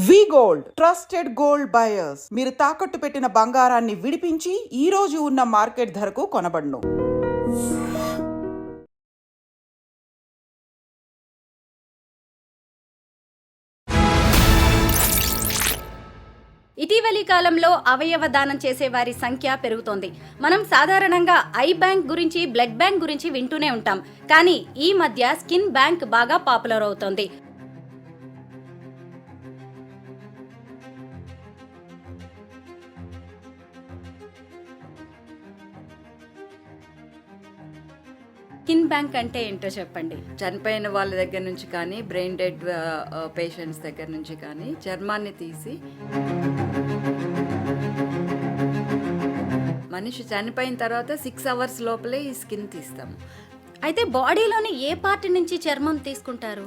వి gold trusted gold buyers. మీరు తాకట్టు పెట్టిన బంగారాన్ని విడిపించి ఈ రోజు ఉన్న మార్కెట్ ధరకు కొనబడును. ఇటీవలి కాలంలో అవయవ దానం చేసే వారి సంఖ్య పెరుగుతోంది. మనం సాధారణంగా ఐ బ్యాంక్ గురించి, బ్లడ్ బ్యాంక్ గురించి వింటూనే ఉంటాం. కానీ ఈ మధ్య స్కిన్ బ్యాంక్ బాగా పాపులర్ అవుతోంది. స్కిన్ బ్యాంక్ అంటే ఏంటో చెప్పండి. చనిపోయిన వాళ్ళ దగ్గర నుంచి కానీ, బ్రెయిన్ డెడ్ పేషెంట్స్ దగ్గర నుంచి కానీ చర్మాన్ని తీసి మనిషి చనిపోయిన తర్వాత 6 hours లోపలే ఈ స్కిన్ తీస్తాము. అయితే బాడీలోని ఏ పార్ట్ నుంచి చర్మం తీసుకుంటారు?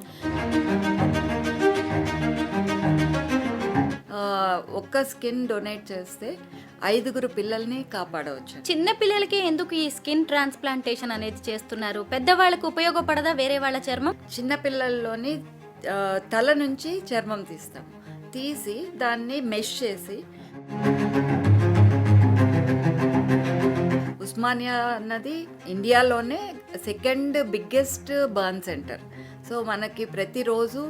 ఒక్క స్కిన్ డొనేట్ చేస్తే 5 పిల్లల్ని కాపాడవచ్చు. చిన్న పిల్లలకి ఎందుకు ఈ స్కిన్ ట్రాన్స్ప్లాంటేషన్ అనేది చేస్తున్నారు? పెద్దవాళ్ళకు ఉపయోగపడదా వేరే వాళ్ళ చర్మం? చిన్న పిల్లల్లోని తల నుంచి చర్మం తీస్తాము. తీసి దాన్ని మెష్ చేసి, ఉస్మానియా అన్నది ఇండియాలోనే 2nd biggest burn centre. So మనకి ప్రతిరోజు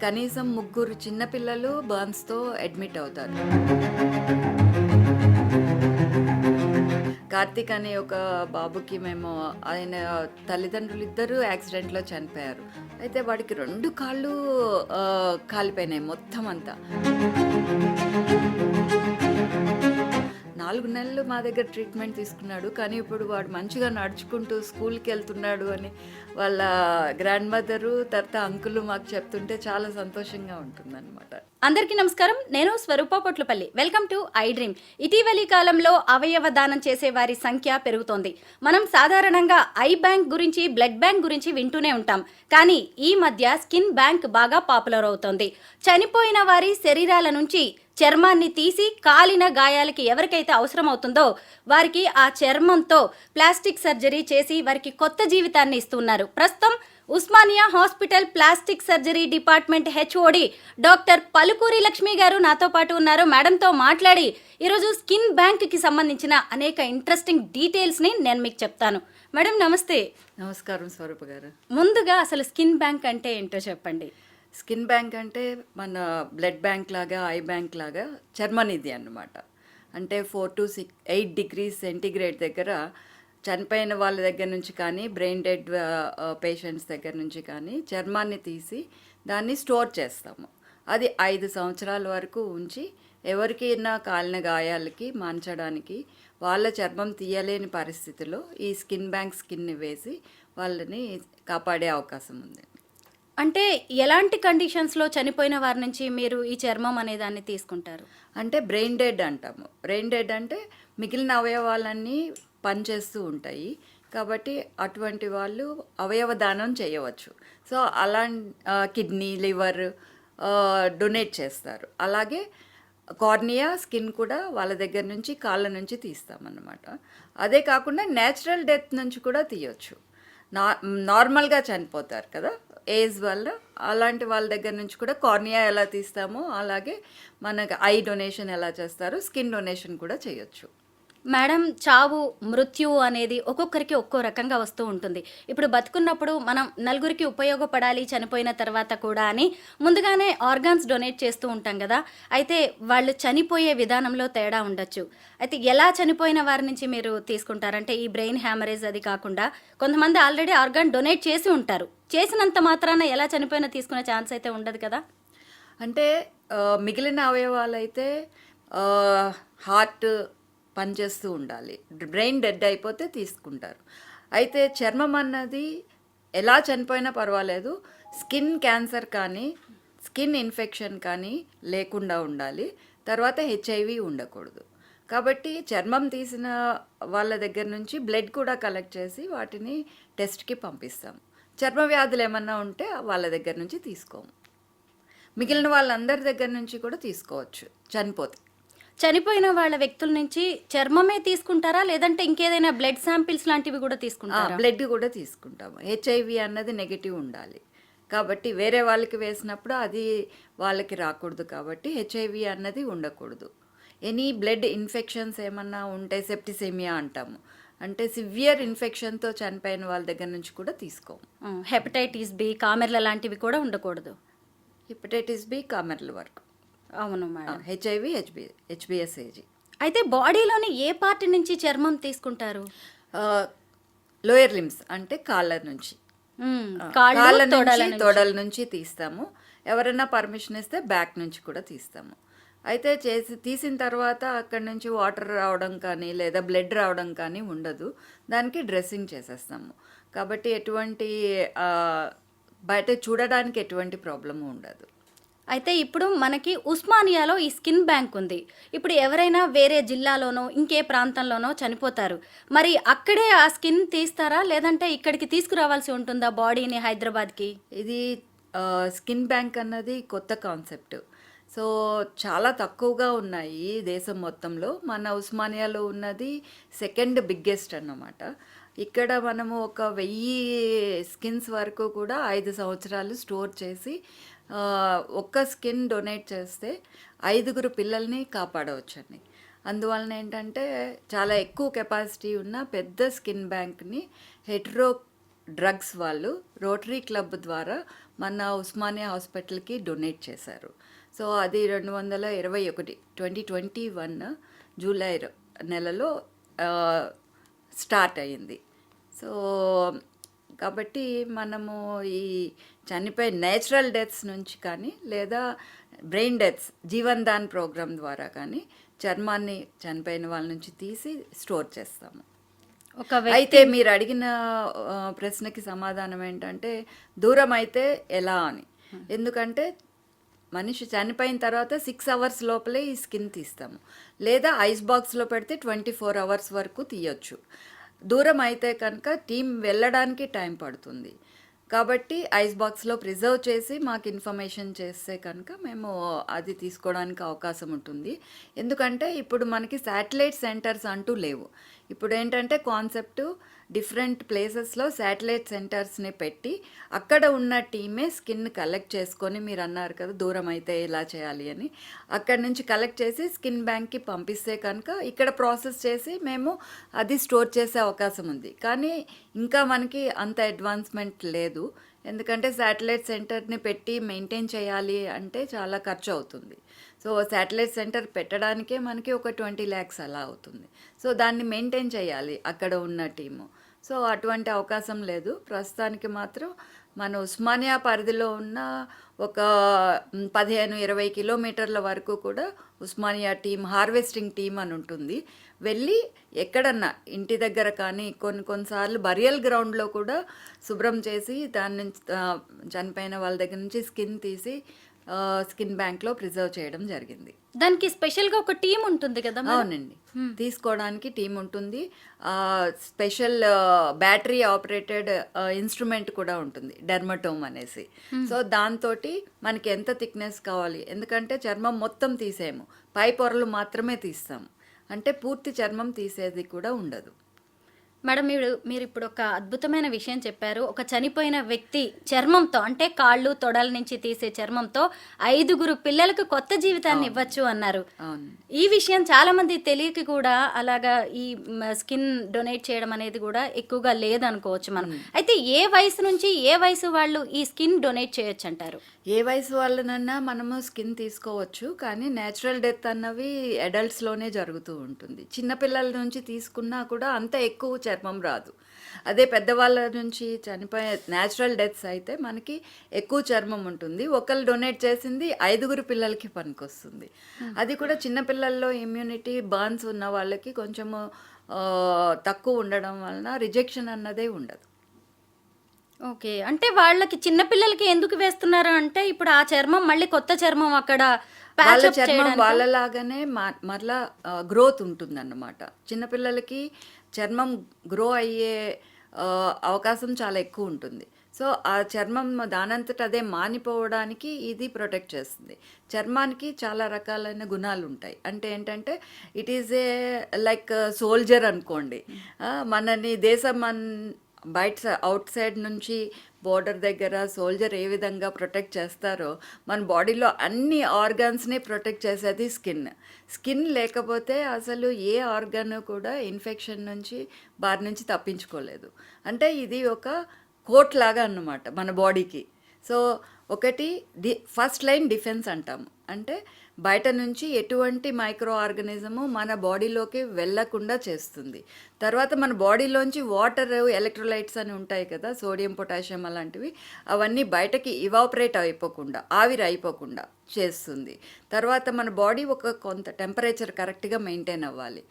కనీసం 3 చిన్నపిల్లలు బర్న్స్తో అడ్మిట్ అవుతారు. కార్తిక్ అనే ఒక బాబుకి మేము, ఆయన తల్లిదండ్రులు ఇద్దరు యాక్సిడెంట్లో చనిపోయారు. అయితే వాడికి 2 కాళ్ళు కాలిపోయినాయి మొత్తం అంతా. 4 నెలలు మా దగ్గర ట్రీట్మెంట్ తీసుకున్నాడు. కానీ ఇప్పుడు వాడు మంచిగా నడుచుకుంటూ స్కూల్కి వెళ్తున్నాడు అని వాళ్ళ గ్రాండ్ మదరు, తర్వాత అంకులు మాకు చెప్తుంటే చాలా సంతోషంగా ఉంటుందన్నమాట. అందరికీ నమస్కారం. నేను Swaroopa Potlapalli. Welcome to iDream. ఇటీవలి కాలంలో అవయవ దానం చేసే వారి సంఖ్య పెరుగుతోంది. మనం సాధారణంగా ఐ బ్యాంక్ గురించి, బ్లడ్ బ్యాంక్ గురించి వింటూనే ఉంటాం. కానీ ఈ మధ్య స్కిన్ బ్యాంక్ బాగా పాపులర్ అవుతోంది. చనిపోయిన వారి శరీరాల నుంచి చర్మాన్ని తీసి కాలిన గాయాలకి ఎవరికైతే అవసరం అవుతుందో వారికి ఆ చర్మంతో ప్లాస్టిక్ సర్జరీ చేసి వారికి కొత్త జీవితాన్ని ఇస్తున్నారు. ప్రస్తుతం Osmania hospital plastic surgery department HOD doctor Palukuri Lakshmi గారు నాతో పాటు ఉన్నారు. మేడంతో మాట్లాడి ఈరోజు స్కిన్ బ్యాంక్కి సంబంధించిన అనేక ఇంట్రెస్టింగ్ డీటెయిల్స్ని నేను మీకు చెప్తాను. మేడం నమస్తే. నమస్కారం స్వరూప గారు. ముందుగా అసలు స్కిన్ బ్యాంక్ అంటే ఏంటో చెప్పండి. స్కిన్ బ్యాంక్ అంటే మన బ్లడ్ బ్యాంక్ లాగా, ఐ బ్యాంక్ లాగా చర్మనిధి అన్నమాట. అంటే 4 to 8 degrees సెంటీగ్రేడ్ దగ్గర చనిపోయిన వాళ్ళ దగ్గర నుంచి కానీ, బ్రెయిన్ డెడ్ పేషెంట్స్ దగ్గర నుంచి కానీ చర్మాన్ని తీసి దాన్ని స్టోర్ చేస్తాము. అది 5 సంవత్సరాల వరకు ఉంచి ఎవరికైనా కాలిన గాయాలకి మాన్చడానికి, వాళ్ళ చర్మం తీయలేని పరిస్థితిలో ఈ స్కిన్ బ్యాంక్ స్కిన్ని వేసి వాళ్ళని కాపాడే అవకాశం ఉంది. అంటే ఎలాంటి కండిషన్స్లో చనిపోయిన వారి నుంచి మీరు ఈ చర్మం అనే దాన్ని తీసుకుంటారు? అంటే బ్రెయిన్ డెడ్ అంటాము. బ్రెయిన్ డెడ్ అంటే మిగిలిన అవయవాలన్నీ పనిచేస్తూ ఉంటాయి కాబట్టి అటువంటి వాళ్ళు అవయవ దానం చేయవచ్చు. సో అలా కిడ్నీ, లివర్ డొనేట్ చేస్తారు. అలాగే కార్నియా, స్కిన్ కూడా వాళ్ళ దగ్గర నుంచి, కాళ్ళ నుంచి తీస్తామన్నమాట. అదే కాకుండా న్యాచురల్ డెత్ నుంచి కూడా తీయొచ్చు. నార్మల్గా చనిపోతారు కదా ఏజ్ వల్ల, అలాంటి వాళ్ళ దగ్గర నుంచి కూడా కార్నియా ఎలా తీస్తామో అలాగే మనకు ఐ డొనేషన్ ఎలా చేస్తారో స్కిన్ డొనేషన్ కూడా చేయొచ్చు. మేడం, చావు, మృత్యువు అనేది ఒక్కొక్కరికి ఒక్కో రకంగా వస్తూ ఉంటుంది. ఇప్పుడు బతుకున్నప్పుడు మనం నలుగురికి ఉపయోగపడాలి చనిపోయిన తర్వాత కూడా అని ముందుగానే ఆర్గాన్స్ డొనేట్ చేస్తూ ఉంటాం కదా. అయితే వాళ్ళు చనిపోయే విధానంలో తేడా ఉండొచ్చు. అయితే ఎలా చనిపోయిన వారి నుంచి మీరు తీసుకుంటారంటే ఈ బ్రెయిన్ హ్యామరేజ్ అది కాకుండా కొంతమంది ఆల్రెడీ ఆర్గాన్ డొనేట్ చేసి ఉంటారు. చేసినంత మాత్రాన ఎలా చనిపోయినా తీసుకునే ఛాన్స్ అయితే ఉండదు కదా. అంటే మిగిలిన అవయవాలు అయితే హార్ట్ పనిచేస్తూ ఉండాలి. బ్రెయిన్ డెడ్ అయిపోతే తీసుకుంటారు. అయితే చర్మం అన్నది ఎలా చనిపోయినా పర్వాలేదు, స్కిన్ క్యాన్సర్ కానీ, స్కిన్ ఇన్ఫెక్షన్ కానీ లేకుండా ఉండాలి. తర్వాత హెచ్ఐవి ఉండకూడదు. కాబట్టి చర్మం తీసిన వాళ్ళ దగ్గర నుంచి బ్లడ్ కూడా కలెక్ట్ చేసి వాటిని టెస్ట్కి పంపిస్తాం. చర్మ వ్యాధులు ఏమన్నా ఉంటే వాళ్ళ దగ్గర నుంచి తీసుకోము. మిగిలిన వాళ్ళందరి దగ్గర నుంచి కూడా తీసుకోవచ్చు చనిపోతే. చనిపోయిన వాళ్ళ వ్యక్తుల నుంచి చర్మమే తీసుకుంటారా లేదంటే ఇంకేదైనా బ్లడ్ శాంపిల్స్ లాంటివి కూడా తీసుకుంటారా? బ్లడ్ కూడా తీసుకుంటాము. హెచ్ఐవి అన్నది నెగిటివ్ ఉండాలి కాబట్టి వేరే వాళ్ళకి వేసినప్పుడు అది వాళ్ళకి రాకూడదు, కాబట్టి హెచ్ఐవి అన్నది ఉండకూడదు. ఎనీ బ్లడ్ ఇన్ఫెక్షన్స్ ఏమన్నా ఉంటే సెప్టిసేమియా అంటాము, అంటే సివియర్ ఇన్ఫెక్షన్తో చనిపోయిన వాళ్ళ దగ్గర నుంచి కూడా తీసుకోము. హెపటైటిస్ బి, కామెర్ల లాంటివి కూడా ఉండకూడదు. హెపటైటిస్ బి, కామెర్ల వరకు. అవును మేడం. హెచ్ఐవి, హెచ్బిఎస్ఏజీ. అయితే బాడీలోని ఏ పార్ట్ నుంచి చర్మం తీసుకుంటారు? లోయర్ లిమ్స్ అంటే కాళ్ళ నుంచి, కాళ్ళ నుంచి తొడల నుంచి తీస్తాము. ఎవరైనా పర్మిషన్ ఇస్తే బ్యాక్ నుంచి కూడా తీస్తాము. అయితే తీసిన తర్వాత అక్కడి నుంచి వాటర్ రావడం కానీ లేదా బ్లడ్ రావడం కానీ ఉండదు, దానికి డ్రెస్సింగ్ చేసేస్తాము. కాబట్టి ఎటువంటి బయట చూడడానికి ఎటువంటి ప్రాబ్లము ఉండదు. అయితే ఇప్పుడు మనకి ఉస్మానియాలో ఈ స్కిన్ బ్యాంక్ ఉంది. ఇప్పుడు ఎవరైనా వేరే జిల్లాలోనో ఇంకే ప్రాంతంలోనో చనిపోతారు, మరి అక్కడే ఆ స్కిన్ తీస్తారా లేదంటే ఇక్కడికి తీసుకురావాల్సి ఉంటుందా బాడీని హైదరాబాద్కి? ఇది స్కిన్ బ్యాంక్ అన్నది కొత్త కాన్సెప్ట్. సో చాలా తక్కువగా ఉన్నాయి దేశం మొత్తంలో. మన ఉస్మానియాలో ఉన్నది సెకండ్ బిగ్గెస్ట్ అన్నమాట. ఇక్కడ మనము 1000 స్కిన్స్ వరకు కూడా 5 సంవత్సరాలు స్టోర్ చేసి ఒక్క స్కిన్ డొనేట్ చేస్తే 5 పిల్లల్ని కాపాడవచ్చండి. అందువలన ఏంటంటే చాలా ఎక్కువ కెపాసిటీ ఉన్న పెద్ద స్కిన్ బ్యాంక్ని హెట్రో డ్రగ్స్ వాళ్ళు రోటరీ క్లబ్ ద్వారా మన ఉస్మానియా హాస్పిటల్కి డొనేట్ చేశారు. సో అది 2021 జూలై నెలలో స్టార్ట్ అయ్యింది. సో కాబట్టి మనము ఈ చనిపోయిన నేచురల్ డెత్స్ నుంచి కానీ లేదా బ్రెయిన్ డెత్స్ జీవన్ దాన్ ప్రోగ్రామ్ ద్వారా కానీ చర్మాన్ని చనిపోయిన వాళ్ళ నుంచి తీసి స్టోర్ చేస్తాము. అయితే మీరు అడిగిన ప్రశ్నకి సమాధానం ఏంటంటే దూరం అయితే ఎలా అని. ఎందుకంటే మనిషి చనిపోయిన తర్వాత 6 అవర్స్ లోపలే ఈ స్కిన్ తీస్తాము, లేదా ఐస్ బాక్స్లో పెడితే 24 అవర్స్ వరకు తీయొచ్చు. దూరం అయితే కనుక టీం వెళ్ళడానికి టైం పడుతుంది, కాబట్టి ఐస్ బాక్స్లో ప్రిజర్వ్ చేసి మాకు ఇన్ఫర్మేషన్ చేస్తే కనుక మేము అది తీసుకోవడానికి అవకాశం ఉంటుంది. ఎందుకంటే ఇప్పుడు మనకి శాటిలైట్ సెంటర్స్ అంటూ లేవు. ఇప్పుడు ఏంటంటే కాన్సెప్ట్ డిఫరెంట్ ప్లేసెస్లో శాటిలైట్ సెంటర్స్ని పెట్టి అక్కడ ఉన్న టీమే స్కిన్ కలెక్ట్ చేసుకొని, మీరు అన్నారు కదా దూరం అయితే ఎలా చేయాలి అని, అక్కడ నుంచి కలెక్ట్ చేసి స్కిన్ బ్యాంక్కి పంపిస్తే కనుక ఇక్కడ ప్రాసెస్ చేసి మేము అది స్టోర్ చేసే అవకాశం ఉంది. కానీ ఇంకా మనకి అంత అడ్వాన్స్మెంట్ లేదు, ఎందుకంటే శాటిలైట్ సెంటర్ని పెట్టి మెయింటైన్ చేయాలి అంటే చాలా ఖర్చు అవుతుంది. సో శాటిలైట్ సెంటర్ పెట్టడానికే మనకి ఒక 20 lakhs అలా అవుతుంది. సో దాన్ని మెయింటైన్ చేయాలి అక్కడ ఉన్న టీము. సో అటువంటి అవకాశం లేదు. ప్రస్తుతానికి మాత్రం మన ఉస్మానియా పరిధిలో ఉన్న ఒక 15-20 కిలోమీటర్ల వరకు కూడా ఉస్మానియా టీం, హార్వెస్టింగ్ టీం అని ఉంటుంది. వెళ్ళి ఎక్కడన్నా ఇంటి దగ్గర కానీ కొన్నిసార్లు బరియల్ గ్రౌండ్లో కూడా శుభ్రం చేసి దాని నుంచి చనిపోయిన వాళ్ళ దగ్గర నుంచి స్కిన్ తీసి స్కిన్ బ్యాంక్లో ప్రిజర్వ్ చేయడం జరిగింది. దానికి స్పెషల్గా ఒక టీం ఉంటుంది కదా? అవునండి, తీసుకోవడానికి టీం ఉంటుంది. స్పెషల్ బ్యాటరీ ఆపరేటెడ్ ఇన్స్ట్రుమెంట్ కూడా ఉంటుంది, డెర్మటోమ్ అనేసి. సో దాంతో మనకి ఎంత థిక్నెస్ కావాలి, ఎందుకంటే చర్మం మొత్తం తీసేయము, పై పొరలు మాత్రమే తీస్తాము, అంటే పూర్తి చర్మం తీసేది కూడా ఉండదు. మేడం, మీరు ఇప్పుడు ఒక అద్భుతమైన విషయం చెప్పారు. ఒక చనిపోయిన వ్యక్తి చర్మంతో, అంటే కాళ్ళు తొడల నుంచి తీసే చర్మంతో 5 పిల్లలకు కొత్త జీవితాన్ని ఇవ్వచ్చు అన్నారు. ఈ విషయం చాలా మంది తెలియక కూడా అలాగా ఈ స్కిన్ డొనేట్ చేయడం అనేది కూడా ఎక్కువగా లేదనుకోవచ్చు మనం. అయితే ఏ వయసు నుంచి ఏ వయసు వాళ్ళు ఈ స్కిన్ డొనేట్ చేయొచ్చు అంటారు? ఏ వయసు వాళ్ళనన్నా మనము స్కిన్ తీసుకోవచ్చు, కానీ నేచురల్ డెత్ అన్నవి అడల్ట్స్లోనే జరుగుతూ ఉంటుంది. చిన్నపిల్లల నుంచి తీసుకున్నా కూడా అంత ఎక్కువ చర్మం రాదు. అదే పెద్దవాళ్ళ నుంచి చనిపోయే నేచురల్ డెత్స్ అయితే మనకి ఎక్కువ చర్మం ఉంటుంది. ఒకళ్ళు డొనేట్ చేసింది 5 పిల్లలకి పనికొస్తుంది. అది కూడా చిన్నపిల్లల్లో ఇమ్యూనిటీ బర్న్స్ ఉన్న వాళ్ళకి కొంచెము తక్కువ ఉండడం వలన రిజెక్షన్ అన్నదే ఉండదు. ఓకే, అంటే వాళ్ళకి చిన్నపిల్లలకి ఎందుకు వేస్తున్నారు అంటే ఇప్పుడు ఆ చర్మం మళ్ళీ కొత్త చర్మం అక్కడ వాళ్ళ చర్మం వాళ్ళలాగానే మరలా గ్రోత్ ఉంటుందన్నమాట. చిన్నపిల్లలకి చర్మం గ్రో అయ్యే అవకాశం చాలా ఎక్కువ ఉంటుంది. సో ఆ చర్మం దానంతట అదే మానిపోవడానికి ఇది ప్రొటెక్ట్ చేస్తుంది. చర్మానికి చాలా రకాలైన గుణాలు ఉంటాయి. అంటే ఏంటంటే it is a like soldier అనుకోండి. మనని దేశం బయట అవుట్ సైడ్ నుంచి బోర్డర్ దగ్గర సోల్జర్ ఏ విధంగా ప్రొటెక్ట్ చేస్తారో మన బాడీలో అన్ని ఆర్గాన్స్ని ప్రొటెక్ట్ చేసేది స్కిన్ లేకపోతే అసలు ఏ ఆర్గాన్ కూడా ఇన్ఫెక్షన్ నుంచి బారి నుంచి తప్పించుకోలేదు. అంటే ఇది ఒక కోట్ లాగా అన్నమాట మన బాడీకి. సో ఒకటి ఫస్ట్ లైన్ డిఫెన్స్ అంటాము. అంటే బయట నుంచి ఎటువంటి మైక్రో ఆర్గానిజము మన బాడీలోకి వెళ్ళకుండా చేస్తుంది. తర్వాత మన బాడీలోంచి వాటర్, ఎలక్ట్రోలైట్స్ అని ఉంటాయి కదా, సోడియం, పొటాషియం అలాంటివి, అవన్నీ బయటకి ఇవాపరేట్ అయిపోకుండా, ఆవిరి అయిపోకుండా చేస్తుంది. తర్వాత మన బాడీ ఒక కొంత టెంపరేచర్ కరెక్ట్గా మెయింటైన్ అవ్వాలి.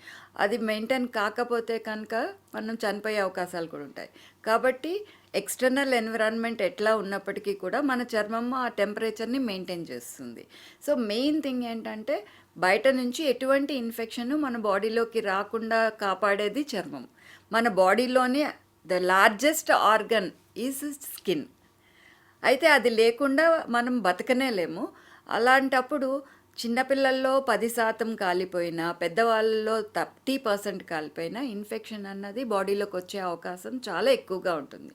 అది మెయింటైన్ కాకపోతే కనుక మనం చనిపోయే అవకాశాలు కూడా ఉంటాయి. కాబట్టి ఎక్స్టర్నల్ ఎన్విరాన్మెంట్ ఎట్లా ఉన్నప్పటికీ కూడా మన చర్మం ఆ టెంపరేచర్ని మెయింటైన్ చేస్తుంది. సో మెయిన్ థింగ్ ఏంటంటే బయట నుంచి ఎటువంటి ఇన్ఫెక్షన్ మన బాడీలోకి రాకుండా కాపాడేది చర్మం. మన బాడీలోని the largest organ is skin. అయితే అది లేకుండా మనం బతకనేలేము. అలాంటప్పుడు చిన్నపిల్లల్లో 10% కాలిపోయినా, పెద్దవాళ్ళలో 30% కాలిపోయినా ఇన్ఫెక్షన్ అన్నది బాడీలోకి వచ్చే అవకాశం చాలా ఎక్కువగా ఉంటుంది.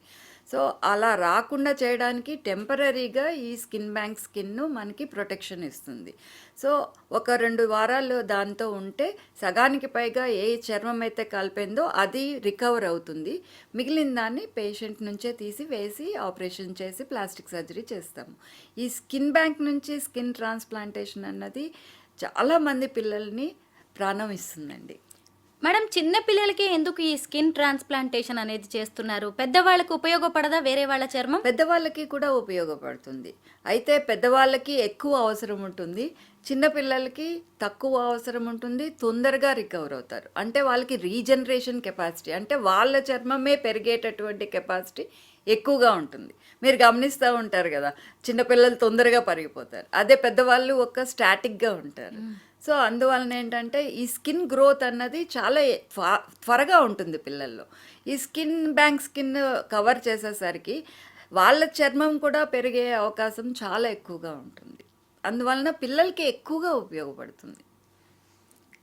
సో అలా రాకుండా చేయడానికి టెంపరీగా ఈ స్కిన్ బ్యాంక్ స్కిన్ మనకి ప్రొటెక్షన్ ఇస్తుంది. సో ఒక 2 వారాలు దాంతో ఉంటే సగానికి పైగా ఏ చర్మం అయితే కాలిపోయిందో అది రికవర్ అవుతుంది. మిగిలిన దాన్ని పేషెంట్ నుంచే తీసి వేసి ఆపరేషన్ చేసి ప్లాస్టిక్ సర్జరీ చేస్తాము. ఈ స్కిన్ బ్యాంక్ నుంచి స్కిన్ ట్రాన్స్ప్లాంటేషన్ అన్నది చాలామంది పిల్లల్ని ప్రాణం ఇస్తుందండి. మేడం, చిన్న పిల్లలకి ఎందుకు ఈ స్కిన్ ట్రాన్స్ప్లాంటేషన్ అనేది చేస్తున్నారు? పెద్దవాళ్ళకి ఉపయోగపడదా వేరే వాళ్ళ చర్మం? పెద్దవాళ్ళకి కూడా ఉపయోగపడుతుంది. అయితే పెద్దవాళ్ళకి ఎక్కువ అవసరం ఉంటుంది, చిన్నపిల్లలకి తక్కువ అవసరం ఉంటుంది, తొందరగా రికవర్ అవుతారు. అంటే వాళ్ళకి రీజనరేషన్ కెపాసిటీ, అంటే వాళ్ళ చర్మమే పెరిగేటటువంటి కెపాసిటీ ఎక్కువగా ఉంటుంది. మీరు గమనిస్తూ ఉంటారు కదా, చిన్నపిల్లలు తొందరగా పరిగిపోతారు, అదే పెద్దవాళ్ళు ఒక స్టాటిక్గా ఉంటారు. సో అందువలన ఏంటంటే ఈ స్కిన్ గ్రోత్ అన్నది చాలా త్వరగా ఉంటుంది పిల్లల్లో. ఈ స్కిన్ బ్యాంక్ స్కిన్ కవర్ చేసేసరికి వాళ్ళ చర్మం కూడా పెరిగే అవకాశం చాలా ఎక్కువగా ఉంటుంది. అందువలన పిల్లలకి ఎక్కువగా ఉపయోగపడుతుంది.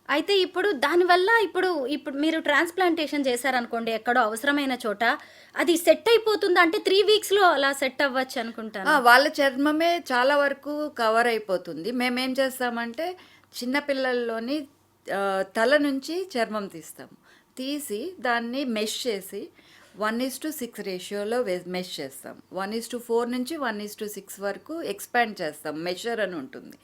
అయితే ఇప్పుడు దానివల్ల ఇప్పుడు మీరు ట్రాన్స్ప్లాంటేషన్ చేశారనుకోండి, ఎక్కడో అవసరమైన చోట, అది సెట్ అయిపోతుందా? అంటే 3 వీక్స్లో అలా సెట్ అవ్వచ్చు అనుకుంటాను. వాళ్ళ చర్మమే చాలా వరకు కవర్ అయిపోతుంది. మేమేం చేస్తామంటే చిన్నపిల్లల్లోని తల నుంచి చర్మం తీస్తాము. తీసి దాన్ని మెష్ చేసి 1:6 రేషియోలో మెష్ చేస్తాం. 1:4 నుంచి 1:6 వరకు ఎక్స్పాండ్ చేస్తాం. మెషర్ అని ఉంటుంది,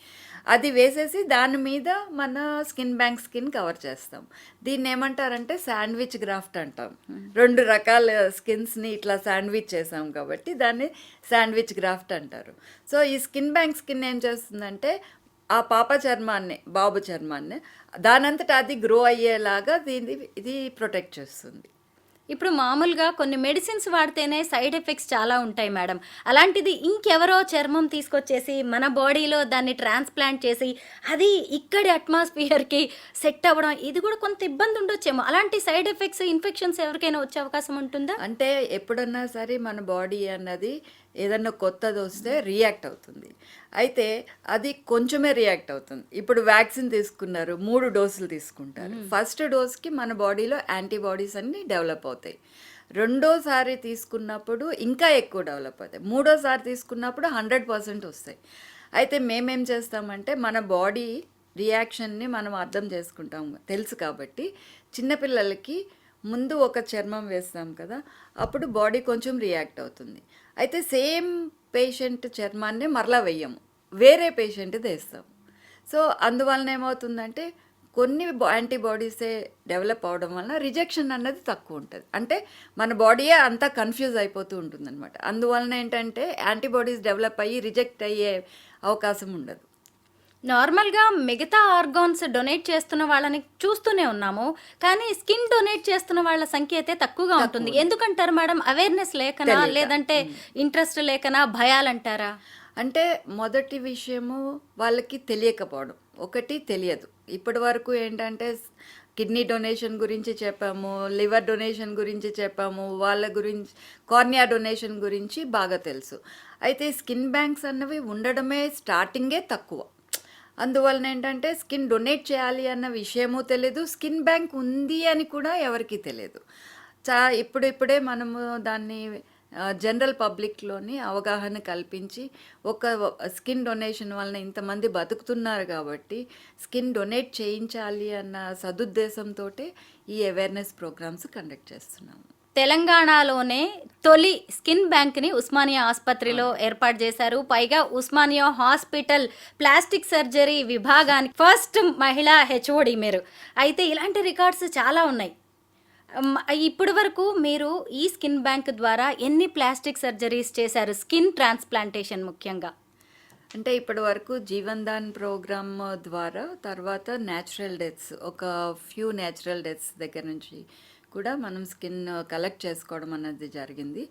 అది వేసేసి దాని మీద మన స్కిన్ బ్యాంక్ స్కిన్ కవర్ చేస్తాం. దీన్ని ఏమంటారంటే శాండ్విచ్ గ్రాఫ్ట్ అంటాం. 2 రకాల స్కిన్స్ని ఇట్లా శాండ్విచ్ చేసాం కాబట్టి దాన్ని శాండ్విచ్ గ్రాఫ్ట్ అంటారు. సో ఈ స్కిన్ బ్యాంక్ స్కిన్ ఏం చేస్తుందంటే ఆ పాప చర్మాన్ని, బాబు చర్మాన్ని దానంతటా అది గ్రో అయ్యేలాగా ఇది ప్రొటెక్ట్ చేస్తుంది. ఇప్పుడు మామూలుగా కొన్ని మెడిసిన్స్ వాడితేనే సైడ్ ఎఫెక్ట్స్ చాలా ఉంటాయి మేడం. అలాంటిది ఇంకెవరో చర్మం తీసుకొచ్చేసి మన బాడీలో దాన్ని ట్రాన్స్ప్లాంట్ చేసి అది ఇక్కడి అట్మాస్ఫియర్కి సెట్ అవ్వడం, ఇది కూడా కొంత ఇబ్బంది ఉండొచ్చేమో. అలాంటి సైడ్ ఎఫెక్ట్స్, ఇన్ఫెక్షన్స్ ఎవరికైనా వచ్చే అవకాశం ఉంటుందా? అంటే ఎప్పుడన్నా సరే మన బాడీ అన్నది ఏదన్నా కొత్తది వస్తే రియాక్ట్ అవుతుంది. అయితే అది కొంచెమే రియాక్ట్ అవుతుంది. ఇప్పుడు వ్యాక్సిన్ తీసుకున్నారు, 3 డోసులు తీసుకుంటారు. ఫస్ట్ డోస్కి మన బాడీలో యాంటీబాడీస్ అన్నీ డెవలప్ అవుతాయి. రెండోసారి తీసుకున్నప్పుడు ఇంకా ఎక్కువ డెవలప్ అవుతాయి. మూడోసారి తీసుకున్నప్పుడు 100% వస్తాయి. అయితే మేమేం చేస్తామంటే మన బాడీ రియాక్షన్ని మనం అర్థం చేసుకుంటాం తెలుసు కాబట్టి చిన్నపిల్లలకి ముందు ఒక చర్మం వేస్తాం కదా, అప్పుడు బాడీ కొంచెం రియాక్ట్ అవుతుంది. అయితే సేమ్ పేషెంట్ చర్మాన్ని మరలా వెయ్యము, వేరే పేషెంట్ వేస్తాం. సో అందువలన ఏమవుతుందంటే కొన్ని యాంటీబాడీసే డెవలప్ అవడం వలన రిజెక్షన్ అన్నది తక్కువ ఉంటుంది. అంటే మన బాడీయే అంతా కన్ఫ్యూజ్ అయిపోతూ ఉంటుంది అనమాట. అందువలన ఏంటంటే యాంటీబాడీస్ డెవలప్ అయ్యి రిజెక్ట్ అయ్యే అవకాశం ఉండదు. నార్మల్గా మిగతా ఆర్గాన్స్ డొనేట్ చేస్తున్న వాళ్ళని చూస్తూనే ఉన్నాము, కానీ స్కిన్ డొనేట్ చేస్తున్న వాళ్ళ సంఖ్య అయితే తక్కువగా ఉంటుంది. ఎందుకంటారు మేడం? అవేర్నెస్ లేకనా, లేదంటే ఇంట్రెస్ట్ లేకనా, భయాలంటారా? అంటే మొదటి విషయము వాళ్ళకి తెలియకపోవడం, ఒకటి తెలియదు. ఇప్పటి వరకు ఏంటంటే కిడ్నీ డొనేషన్ గురించి చెప్పాము, లివర్ డొనేషన్ గురించి చెప్పాము, వాళ్ళ గురించి కార్నియా డొనేషన్ గురించి బాగా తెలుసు. అయితే స్కిన్ బ్యాంక్స్ అన్నవి ఉండడమే స్టార్టింగే తక్కువ. అందువలన ఏంటంటే స్కిన్ డొనేట్ చేయాలి అన్న విషయము తెలియదు, స్కిన్ బ్యాంక్ ఉంది అని కూడా ఎవరికి తెలియదు. ఇప్పుడిప్పుడే మనము దాన్ని జనరల్ పబ్లిక్లోని అవగాహన కల్పించి ఒక స్కిన్ డొనేషన్ వలన ఇంతమంది బతుకుతున్నారు కాబట్టి స్కిన్ డొనేట్ చేయించాలి అన్న సదుద్దేశంతో ఈ అవేర్నెస్ ప్రోగ్రామ్స్ కండక్ట్ చేస్తున్నాము. తెలంగాణలోనే తొలి స్కిన్ బ్యాంక్ని ఉస్మానియా ఆసుపత్రిలో ఏర్పాటు చేశారు. పైగా ఉస్మానియా హాస్పిటల్ ప్లాస్టిక్ సర్జరీ విభాగానికి ఫస్ట్ మహిళా హెచ్ఓడి మీరు. అయితే ఇలాంటి రికార్డ్స్ చాలా ఉన్నాయి. ఇప్పటి వరకు మీరు ఈ స్కిన్ బ్యాంక్ ద్వారా ఎన్ని ప్లాస్టిక్ సర్జరీస్ చేశారు, స్కిన్ ట్రాన్స్ప్లాంటేషన్ ముఖ్యంగా? అంటే ఇప్పటి వరకు జీవన్ దాన్ ప్రోగ్రామ్ ద్వారా, తర్వాత న్యాచురల్ డెత్స్, ఒక ఫ్యూ న్యాచురల్ డెత్స్ దగ్గర నుంచి కూడా మనం స్కిన్ కలెక్ట్ చేసుకోవడం అన్నది జరిగింది.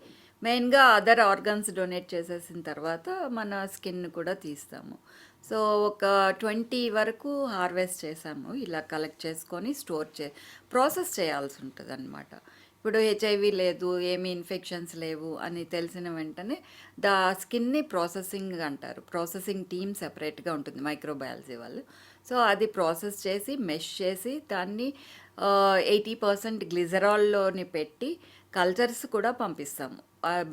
మెయిన్గా అదర్ ఆర్గన్స్ డొనేట్ చేసేసిన తర్వాత మన స్కిన్ కూడా తీస్తాము. సో ఒక 20 వరకు హార్వెస్ట్ చేసాము. ఇలా కలెక్ట్ చేసుకొని స్టోర్ ప్రాసెస్ చేయాల్సి ఉంటుంది అనమాట. ఇప్పుడు హెచ్ఐవి లేదు, ఏమి ఇన్ఫెక్షన్స్ లేవు అని తెలిసిన వెంటనే స్కిన్ని ప్రాసెసింగ్ అంటారు. ప్రాసెసింగ్ టీమ్ సెపరేట్గా ఉంటుంది మైక్రోబయాలజీ వాళ్ళు. సో అది ప్రాసెస్ చేసి మెష్ చేసి దాన్ని 80% గ్లిజరాల్లోని పెట్టి కల్చర్స్ కూడా పంపిస్తాము.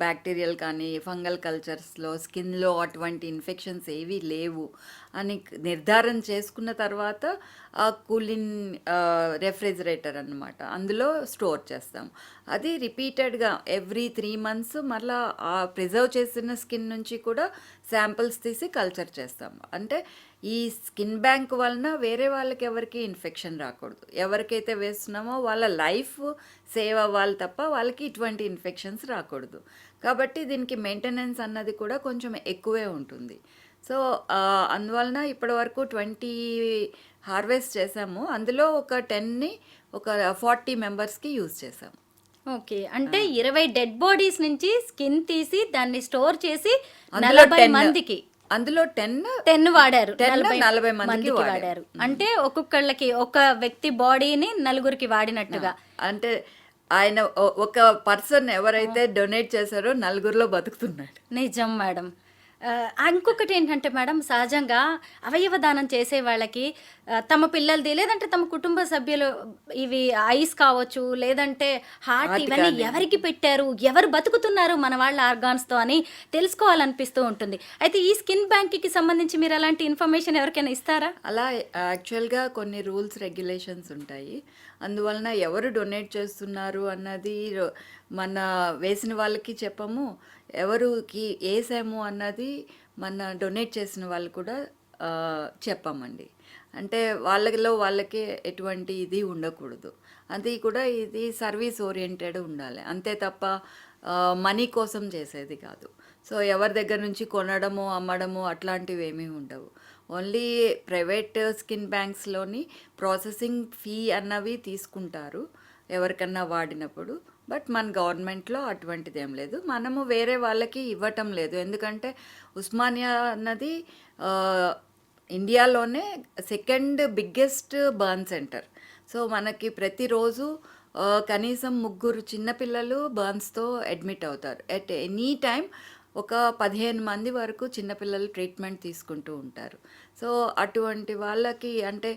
బ్యాక్టీరియల్ కానీ ఫంగల్ కల్చర్స్లో స్కిన్లో అటువంటి ఇన్ఫెక్షన్స్ ఏవీ లేవు అని నిర్ధారణ చేసుకున్న తర్వాత ఆ కూలిన్ రెఫ్రిజిరేటర్ అన్నమాట, అందులో స్టోర్ చేస్తాం. అది రిపీటెడ్గా ఎవ్రీ 3 months మళ్ళీ ఆ ప్రిజర్వ్ చేసిన స్కిన్ నుంచి కూడా శాంపిల్స్ తీసి కల్చర్ చేస్తాం. అంటే ఈ స్కిన్ బ్యాంక్ వలన వేరే వాళ్ళకి ఎవరికి ఇన్ఫెక్షన్ రాకూడదు. ఎవరికైతే వేస్తున్నామో వాళ్ళ లైఫ్ సేవ్ అవ్వాలి తప్ప వాళ్ళకి ఇటువంటి ఇన్ఫెక్షన్స్ రాకూడదు. కాబట్టి దీనికి మెయింటెనెన్స్ అన్నది కూడా కొంచెం ఎక్కువే ఉంటుంది. సో అందువలన ఇప్పటివరకు 20 హార్వెస్ట్ చేసాము. అందులో ఒక 10ని ఒక 40 మెంబర్స్కి యూజ్ చేసాము. ఓకే, అంటే 20 డెడ్ బాడీస్ నుంచి స్కిన్ తీసి దాన్ని స్టోర్ చేసి 40 మందికి, అందులో 10 వాడారు, 40 మందికి వాడారు. అంటే ఒక్కొక్కళ్ళకి ఒక వ్యక్తి బాడీని 4కి వాడినట్టుగా. అంటే ఆయన ఒక పర్సన్ ఎవరైతే డొనేట్ చేశారో 4లో బతుకుతున్నాడు. నిజం మేడం. ఇంకొకటి ఏంటంటే మేడం, సహజంగా అవయవ దానం చేసే వాళ్ళకి తమ పిల్లలది లేదంటే తమ కుటుంబ సభ్యులు ఇవి ఐస్ కావచ్చు, లేదంటే హార్ట్, ఇవన్నీ ఎవరికి పెట్టారు, ఎవరు బతుకుతున్నారు మన వాళ్ళ ఆర్గాన్స్తో అని తెలుసుకోవాలనిపిస్తూ ఉంటుంది. అయితే ఈ స్కిన్ బ్యాంక్కి సంబంధించి మీరు అలాంటి ఇన్ఫర్మేషన్ ఎవరికైనా ఇస్తారా? అలా యాక్చువల్గా కొన్ని రూల్స్ రెగ్యులేషన్స్ ఉంటాయి. అందువలన ఎవరు డొనేట్ చేస్తున్నారు అన్నది మన వేసిన వాళ్ళకి చెప్పము, ఎవరికి వేసాము అన్నది మన డొనేట్ చేసిన వాళ్ళు కూడా చెప్పామండి. అంటే వాళ్ళకి ఎటువంటి ఇది ఉండకూడదు. అది కూడా ఇది సర్వీస్ ఓరియంటెడ్ ఉండాలి, అంతే తప్ప మనీ కోసం చేసేది కాదు. సో ఎవరి దగ్గర నుంచి కొనడము అమ్మడము అట్లాంటివి ఏమీ ఉండవు. ఓన్లీ ప్రైవేట్ స్కిన్ బ్యాంక్స్లోని ప్రాసెసింగ్ ఫీ అన్నవి తీసుకుంటారు ఎవరికన్నా వాడినప్పుడు. బట్ మన గవర్నమెంట్లో అటువంటిది ఏం లేదు. మనము వేరే వాళ్ళకి ఇవ్వటం లేదు. ఎందుకంటే ఉస్మానియా అన్నది ఇండియాలోనే 2nd biggest burn centre. So మనకి ప్రతిరోజు కనీసం 3 చిన్నపిల్లలు బర్న్స్తో అడ్మిట్ అవుతారు. ఎట్ ఎనీ టైం ఒక 15 మంది వరకు చిన్నపిల్లలు ట్రీట్మెంట్ తీసుకుంటూ ఉంటారు. సో అటువంటి వాళ్ళకి అంటే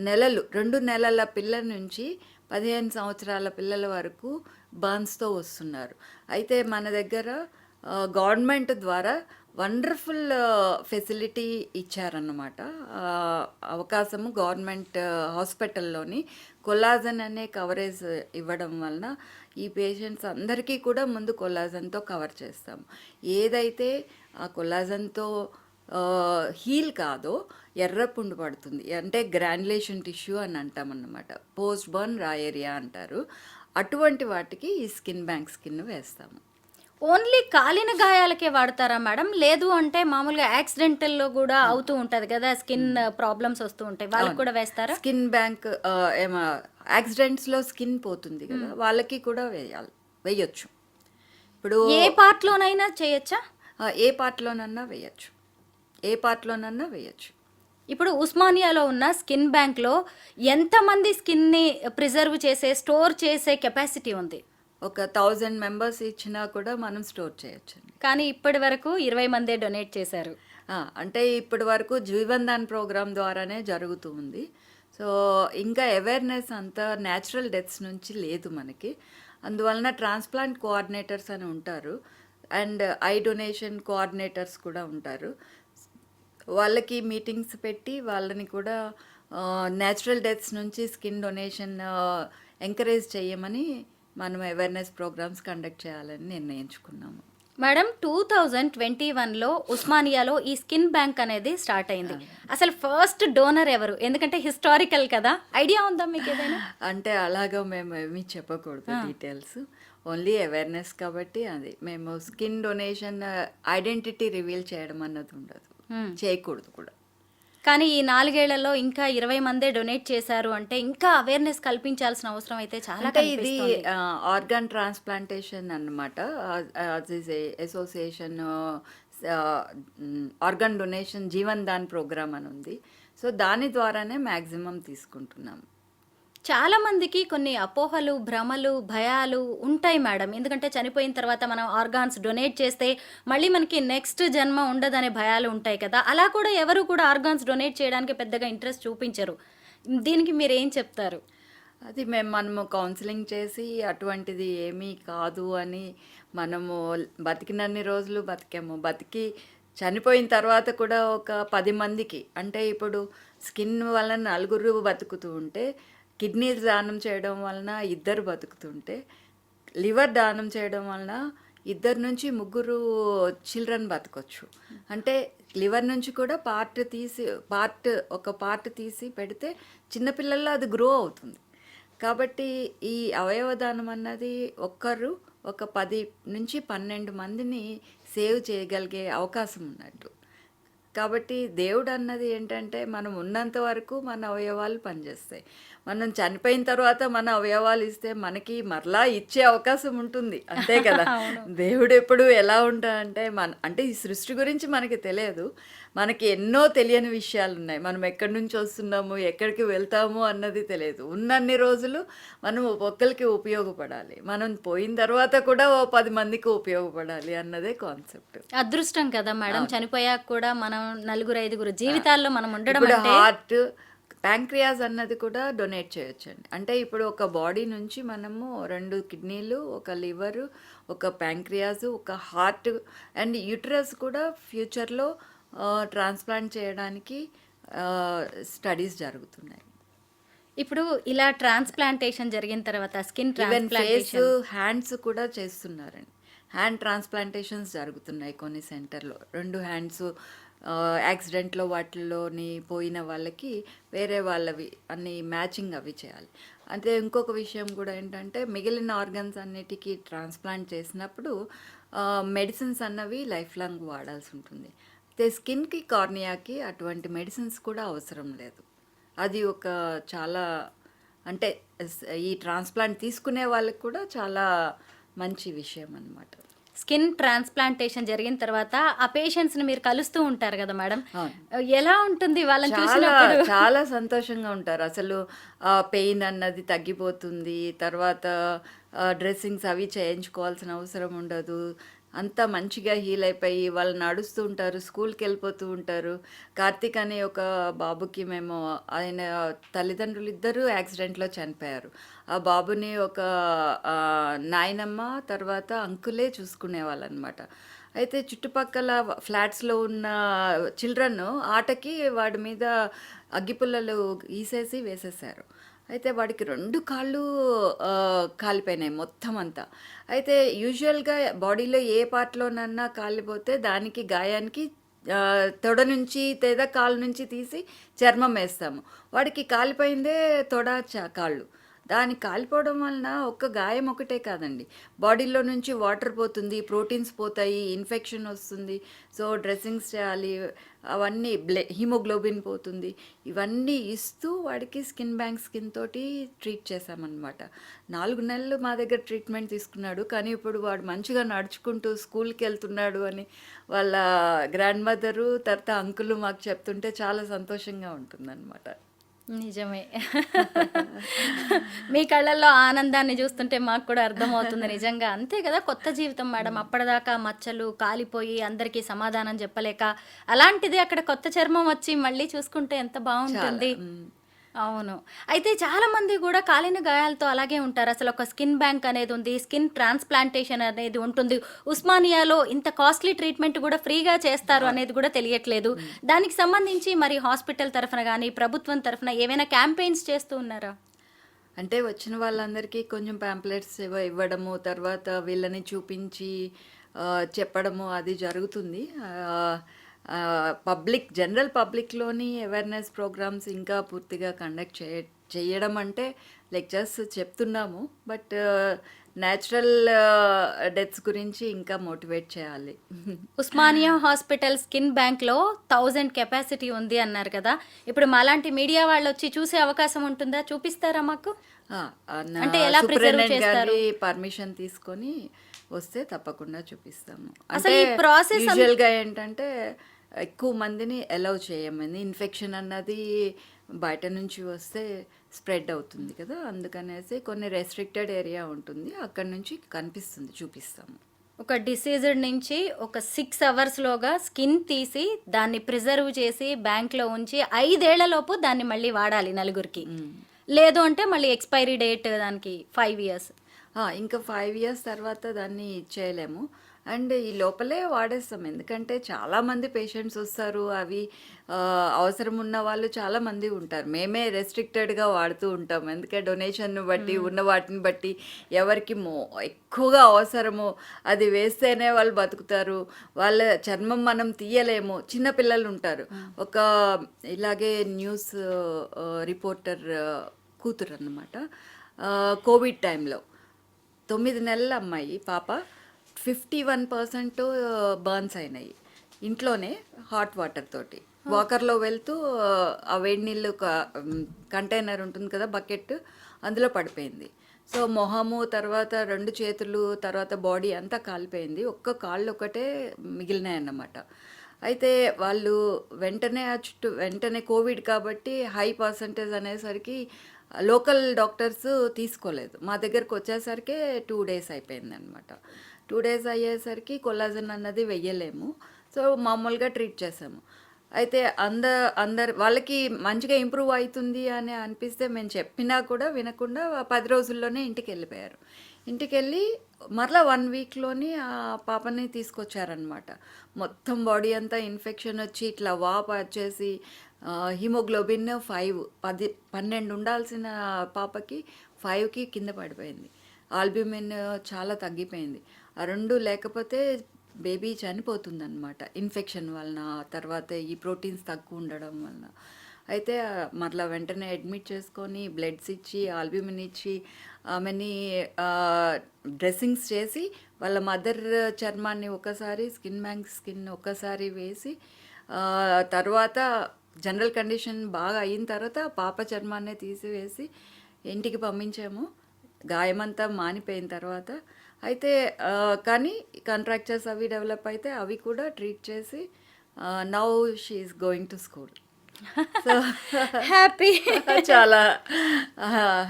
2 నెలల పిల్లల నుంచి 15 సంవత్సరాల పిల్లల వరకు బర్న్స్తో వస్తున్నారు. అయితే మన దగ్గర గవర్నమెంట్ ద్వారా వండర్ఫుల్ ఫెసిలిటీ ఇచ్చారన్నమాట. అవకాశము గవర్నమెంట్ హాస్పిటల్లోని కొల్లాజన్ అనే కవరేజ్ ఇవ్వడం వలన ఈ పేషెంట్స్ అందరికీ కూడా ముందు కొల్లాజన్తో కవర్ చేస్తాం. ఏదైతే ఆ కొల్లాజన్తో హీల్ కాదో ఎర్రపుండు పడుతుంది, అంటే గ్రాన్యులేషన్ టిష్యూ అని అంటామన్నమాట. పోస్ట్ బర్న్ రా ఏరియా అంటారు. అటువంటి వాటికి ఈ స్కిన్ బ్యాంక్ స్కిన్ వేస్తాము. ఓన్లీ కాలిన గాయాలకే వాడతారా మేడం? లేదు అంటే మామూలుగా యాక్సిడెంటల్లో కూడా అవుతూ ఉంటుంది కదా, స్కిన్ ప్రాబ్లమ్స్ వస్తూ ఉంటాయి, వాళ్ళకి కూడా వేస్తారా? స్కిన్ బ్యాంక్ యాక్సిడెంట్స్లో స్కిన్ పోతుంది కదా, వాళ్ళకి కూడా వేయొచ్చు. ఇప్పుడు ఏ పార్ట్లోనైనా చేయొచ్చా? ఏ పార్ట్లోనన్నా వేయచ్చు. ఇప్పుడు ఉస్మానియాలో ఉన్న స్కిన్ బ్యాంక్లో ఎంతమంది స్కిన్ని ప్రిజర్వ్ చేసే, స్టోర్ చేసే కెపాసిటీ ఉంది? ఒక 1000 మెంబర్స్ ఇచ్చినా కూడా మనం స్టోర్ చేయొచ్చు. కానీ ఇప్పటి వరకు 20 మందే డొనేట్ చేశారు. అంటే ఇప్పటి వరకు జీవన్ దాన్ ప్రోగ్రామ్ ద్వారానే జరుగుతూ ఉంది. సో ఇంకా అవేర్నెస్ అంతా న్యాచురల్ డెత్స్ నుంచి లేదు మనకి. అందువలన ట్రాన్స్ప్లాంట్ కోఆర్డినేటర్స్ అని ఉంటారు, అండ్ ఐ డొనేషన్ కోఆర్డినేటర్స్ కూడా ఉంటారు. వాళ్ళకి మీటింగ్స్ పెట్టి వాళ్ళని కూడా న్యాచురల్ డెత్స్ నుంచి స్కిన్ డొనేషన్ ఎంకరేజ్ చేయమని మనం అవేర్నెస్ ప్రోగ్రామ్స్ కండక్ట్ చేయాలని నిర్ణయించుకున్నాము. మేడం 2021లో ఉస్మానియాలో ఈ స్కిన్ బ్యాంక్ అనేది స్టార్ట్ అయింది. అసలు ఫస్ట్ డోనర్ ఎవరు? ఎందుకంటే హిస్టారికల్ కదా, ఐడియా ఉందా మీకు ఏదైనా? అంటే అలాగా మేము ఏమీ చెప్పకూడదు డీటెయిల్స్, ఓన్లీ అవేర్నెస్ కాబట్టి అది మేము స్కిన్ డొనేషన్ ఐడెంటిటీ రివీల్ చేయడం అన్నది ఉండదు, చేయకూడదు కూడా. కానీ ఈ 4 ఏళ్లలో ఇంకా 20 మందే డొనేట్ చేశారు అంటే ఇంకా అవేర్నెస్ కల్పించాల్సిన అవసరం అయితే చాలా అంటే ఇది ఆర్గాన్ ట్రాన్స్ప్లాంటేషన్ అన్నమాట. అసోసియేషన్ ఆర్గాన్ డొనేషన్ జీవన్ దాన్ ప్రోగ్రామ్ అని ఉంది. సో దాని ద్వారానే మ్యాక్సిమం తీసుకుంటున్నాము. చాలా మందికి కొన్ని అపోహలు, భ్రమలు, భయాలు ఉంటాయి మేడం. ఎందుకంటే చనిపోయిన తర్వాత మనం ఆర్గాన్స్ డొనేట్ చేస్తే మళ్ళీ మనకి నెక్స్ట్ జన్మ ఉండదనే భయాలు ఉంటాయి కదా. అలా కూడా ఎవరు కూడా ఆర్గాన్స్ డొనేట్ చేయడానికి పెద్దగా ఇంట్రెస్ట్ చూపించరు. దీనికి మీరు ఏం చెప్తారు? అది మనము కౌన్సిలింగ్ చేసి అటువంటిది ఏమీ కాదు అని, మనము బతికినన్ని రోజులు బతికాము, బతికి చనిపోయిన తర్వాత కూడా ఒక 10 మందికి, అంటే ఇప్పుడు స్కిన్ వలన 4 బతుకుతూ ఉంటే, కిడ్నీ దానం చేయడం వలన 2 బతుకుతుంటే, లివర్ దానం చేయడం వలన 2 నుంచి 3 చిల్డ్రన్ బతకొచ్చు. అంటే లివర్ నుంచి కూడా ఒక పార్ట్ తీసి పెడితే చిన్నపిల్లల్లో అది గ్రో అవుతుంది. కాబట్టి ఈ అవయవదానం అన్నది ఒక 10 నుంచి 12 మందిని సేవ్ చేయగలిగే అవకాశం ఉన్నట్టు. కాబట్టి దేవుడు అన్నది ఏంటంటే, మనం ఉన్నంత వరకు మన అవయవాలు పనిచేస్తాయి. మనం చనిపోయిన తర్వాత మన అవయవాలు ఇస్తే మనకి మరలా ఇచ్చే అవకాశం ఉంటుంది, అంతే కదా. దేవుడు ఎప్పుడు ఎలా ఉంటాడంటే, అంటే ఈ సృష్టి గురించి మనకి తెలియదు, మనకి ఎన్నో తెలియని విషయాలు ఉన్నాయి. మనం ఎక్కడి నుంచి వస్తున్నాము, ఎక్కడికి వెళ్తాము అన్నది తెలియదు. ఉన్నన్ని రోజులు మనం ఒక్కరికి ఉపయోగపడాలి, మనం పోయిన తర్వాత కూడా 10 మందికి ఉపయోగపడాలి అన్నదే కాన్సెప్ట్. అదృష్టం కదా మేడం, చనిపోయాక కూడా మనం 4-5 జీవితాల్లో మనం ఉండడం. హార్ట్, ప్యాంక్రియాస్ అన్నది కూడా డొనేట్ చేయొచ్చండి. అంటే ఇప్పుడు ఒక బాడీ నుంచి మనము 2 కిడ్నీలు, ఒక లివరు, ఒక ప్యాంక్రియాస్, ఒక హార్ట్ అండ్ యూటరస్ కూడా ఫ్యూచర్లో ట్రాన్స్ప్లాంట్ చేయడానికి స్టడీస్ జరుగుతున్నాయి. ఇప్పుడు ఇలా ట్రాన్స్ప్లాంటేషన్ జరిగిన తర్వాత స్కిన్ ట్రాన్స్ప్లాంటేషన్, హ్యాండ్స్ కూడా చేస్తున్నారండి. హ్యాండ్ ట్రాన్స్ప్లాంటేషన్స్ జరుగుతున్నాయి కొన్ని సెంటర్లో. 2 హ్యాండ్స్ యాక్సిడెంట్లో వాటిల్లోని పోయిన వాళ్ళకి వేరే వాళ్ళవి అన్ని మ్యాచింగ్ అవి చేయాలి. అంటే ఇంకొక విషయం కూడా ఏంటంటే, మిగిలిన ఆర్గన్స్ అన్నిటికీ ట్రాన్స్ప్లాంట్ చేసినప్పుడు మెడిసిన్స్ అన్నవి లైఫ్ లాంగ్ వాడాల్సి ఉంటుంది. అయితే స్కిన్కి, కార్నియాకి అటువంటి మెడిసిన్స్ కూడా అవసరం లేదు. అది ఒక చాలా, అంటే ఈ ట్రాన్స్ప్లాంట్ తీసుకునే వాళ్ళకి కూడా చాలా మంచి విషయం అన్నమాట. స్కిన్ ట్రాన్స్ప్లాంటేషన్ జరిగిన తర్వాత ఆ పేషెంట్స్ ని మీరు కలుస్తూ ఉంటారు కదా మేడం, ఎలా ఉంటుంది వాళ్ళని చూసినప్పుడు? చాలా సంతోషంగా ఉంటారు. అసలు పెయిన్ అన్నది తగ్గిపోతుంది, తర్వాత డ్రెస్సింగ్స్ అవి చేయించుకోవాల్సిన అవసరం ఉండదు, అంతా మంచిగా హీల్ అయిపోయి వాళ్ళు నడుస్తూ ఉంటారు, స్కూల్కి వెళ్ళిపోతూ ఉంటారు. కార్తీక్ అనే ఒక బాబుకి మేము, ఆయన తల్లిదండ్రులు 2 యాక్సిడెంట్లో చనిపోయారు. ఆ బాబుని ఒక నాయనమ్మ తర్వాత అంకులే చూసుకునేవాళ్ళు అనమాట. అయితే చుట్టుపక్కల ఫ్లాట్స్లో ఉన్న చిల్డ్రన్ ఆటకి వాడి మీద అగ్గిపుల్లలు గీసేసి వేసేసారు. అయితే వాడికి 2 కాళ్ళు కాలిపోయినాయి మొత్తం అంతా. అయితే యూజువల్గా బాడీలో ఏ పార్ట్లోనన్నా కాలిపోతే దానికి గాయానికి తొడ నుంచి లేదా కాలు నుంచి తీసి చర్మం వేస్తాము. వాడికి కాలిపోయిందే తొడ, కాళ్ళు. దానికి కాలిపోవడం వలన ఒక్క గాయం ఒకటే కాదండి, బాడీలో నుంచి వాటర్ పోతుంది, ప్రోటీన్స్ పోతాయి, ఇన్ఫెక్షన్ వస్తుంది. సో డ్రెస్సింగ్స్ చేయాలి, అవన్నీ హిమోగ్లోబిన్ పోతుంది. ఇవన్నీ ఇస్తూ వాడికి స్కిన్ బ్యాంక్ స్కిన్ తోటి ట్రీట్ చేశామన్నమాట. 4 నెలలు మా దగ్గర ట్రీట్మెంట్ తీసుకున్నాడు. కానీ ఇప్పుడు వాడు మంచిగా నడుచుకుంటూ స్కూల్కి వెళ్తున్నాడు అని వాళ్ళ గ్రాండ్ మదరు తర్వాత అంకులు మాకు చెప్తుంటే చాలా సంతోషంగా ఉంటుందన్నమాట. నిజమే, మీ కళ్ళల్లో ఆనందాన్ని చూస్తుంటే మాకు కూడా అర్థమవుతుంది. నిజంగా అంతే కదా, కొత్త జీవితం మేడం. అప్పటిదాకా మచ్చలు కాలిపోయి అందరికీ సమాధానం చెప్పలేక, అలాంటిది అక్కడ కొత్త చర్మం వచ్చి మళ్ళీ చూసుకుంటే ఎంత బాగుంటుంది. అవును. అయితే చాలా మంది గూడా కాలిన గాయాలతో అలాగే ఉంటారు. అసలు ఒక స్కిన్ బ్యాంక్ అనేది ఉంది. స్కిన్ ట్రాన్స్‌ప్లాంటేషన్ అనేది ఉంటుంది. ఉస్మానియాలో ఇంత కాస్ట్‌లీ ట్రీట్‌మెంట్ గూడా ఫ్రీగా చేస్తారు అనేది గూడా తెలియట్లేదు. దానికి సంబంధించి మరి హాస్పిటల్ తరఫున గాని, ప్రభుత్వం తరఫున ఏవైనా క్యాంపెయిన్స్ చేస్తూ ఉన్నారా? అంటే వచ్చిన వాళ్ళందరికీ కొంచెం పాంప్లెట్స్ ఇవ్వడము, తర్వాత వీళ్ళని చూపించి చెప్పడము అది జరుగుతుంది. జనరల్ పబ్లిక్‌లోని అవేర్‌నెస్ ప్రోగ్రామ్స్ ఇంకా పూర్తిగా కండక్ట్ చేయడం అంటే లెక్చర్స్ చెప్తున్నాము. బట్ నేచురల్ డెత్స్ గురించి ఇంకా మోటివేట్ చేయాలి. ఉస్మానియా హాస్పిటల్ స్కిన్ బ్యాంక్‌లో 1000 కెపాసిటీ ఉంది అన్నారు కదా! ఇప్పుడు మాలాంటి మీడియా వాళ్ళొచ్చి చూసే అవకాశం ఉంటుందా? చూపిస్తారా మాకు? ఆ! అంటే ఎలా ప్రిజర్వ్ సూపరింటెండెంట్ చేస్తారు? గారి పర్మిషన్ తీసుకొని వస్తే తప్పకుండా చూపిస్తాము. అసలు అంటే ఈ ప్రాసెస్ యూజువల్‌గా ఏంటంటే ఎక్కువ మందిని అలౌ చేయమని, ఇన్ఫెక్షన్ అన్నది బయట నుంచి వస్తే స్ప్రెడ్ అవుతుంది కదా! అందుకనేసి కొన్ని రెస్ట్రిక్టెడ్ ఏరియా ఉంటుంది. అక్కడి నుంచి కనిపిస్తుంది, చూపిస్తాము. ఒక డిసీజ్డ్ నుంచి ఒక 6 అవర్స్‌లోగా స్కిన్ తీసి, దాన్ని ప్రిజర్వ్ చేసి బ్యాంక్‌లో ఉంచి 5 ఏళ్లలోపు దాన్ని మళ్ళీ వాడాలి నలుగురికి. లేదు అంటే మళ్ళీ ఎక్స్‌పైరీ డేట్ దానికి 5 ఇయర్స్. ఇంకా 5 ఇయర్స్ తర్వాత దాన్ని ఇచ్చేయలేము. అండ్ ఈ లోపలే వాడేస్తాం. ఎందుకంటే చాలామంది పేషెంట్స్ వస్తారు. అవి అవసరం ఉన్న వాళ్ళు చాలామంది ఉంటారు. మేమే రెస్ట్రిక్టెడ్‌గా వాడుతూ ఉంటాం. ఎందుకంటే డొనేషన్‌ని బట్టి, ఉన్న వాటిని బట్టి ఎవరికి ఎక్కువగా అవసరమో అది వేస్తేనే వాళ్ళు బతుకుతారు. వాళ్ళ చర్మం మనం తీయలేము. చిన్న పిల్లలు ఉంటారు. ఒక ఇలాగే న్యూస్ రిపోర్టర్ కూతురు అన్నమాట. కోవిడ్ టైంలో 9 నెలల అమ్మాయి పాప 51% బర్న్స్ అయినాయి. ఇంట్లోనే హాట్ వాటర్ తోటి వాకర్లో వెళ్తూ ఆ వేడి నీళ్ళు కంటైనర్ ఉంటుంది కదా, బకెట్, అందులో పడిపోయింది. సో మొహము, తర్వాత 2 చేతులు, తర్వాత బాడీ అంతా కాలిపోయింది. ఒక్క కాళ్ళు ఒకటే మిగిలినాయి అన్నమాట. అయితే వాళ్ళు వెంటనే కోవిడ్ కాబట్టి హై పర్సంటేజ్ అనేసరికి లోకల్ డాక్టర్స్ తీసుకోలేదు. మా దగ్గరకు వచ్చేసరికి 2 డేస్ అయిపోయిందనమాట. 2 డేస్ అయ్యేసరికి కొల్లాజన్ అన్నది వెయ్యలేము. సో మామూలుగా ట్రీట్ చేసాము. అయితే అందరు వాళ్ళకి మంచిగా ఇంప్రూవ్ అవుతుంది అని అనిపిస్తే మేము చెప్పినా కూడా వినకుండా 10 రోజుల్లోనే ఇంటికి వెళ్ళిపోయారు. ఇంటికి వెళ్ళి మరలా 1 వీక్లోని ఆ పాపని తీసుకొచ్చారనమాట. మొత్తం బాడీ అంతా ఇన్ఫెక్షన్ వచ్చి ఇట్లా వాపు వచ్చేసి హిమోగ్లోబిన్ 12 ఉండాల్సిన పాపకి 5కి కింద పడిపోయింది. ఆల్బ్యూమిన్ చాలా తగ్గిపోయింది. ఆ 2 లేకపోతే బేబీ చనిపోతుందన్నమాట ఇన్ఫెక్షన్ వలన, తర్వాత ఈ ప్రోటీన్స్ తక్కువ ఉండడం వలన. అయితే మరలా వెంటనే అడ్మిట్ చేసుకొని బ్లడ్స్ ఇచ్చి, ఆల్బ్యూమిన్ ఇచ్చి, ఆమెని డ్రెస్సింగ్స్ చేసి, వాళ్ళ మదర్ చర్మాన్ని ఒకసారి, స్కిన్ ఒకసారి వేసి, తర్వాత జనరల్ కండిషన్ బాగా అయిన తర్వాత పాప చర్మాన్నే తీసివేసి ఇంటికి పంపించాము. గాయమంతా మానిపోయిన తర్వాత. అయితే కానీ కాంట్రాక్చర్స్ అవి డెవలప్ అయితే అవి కూడా ట్రీట్ చేసి now she is going to school. So happy చాలా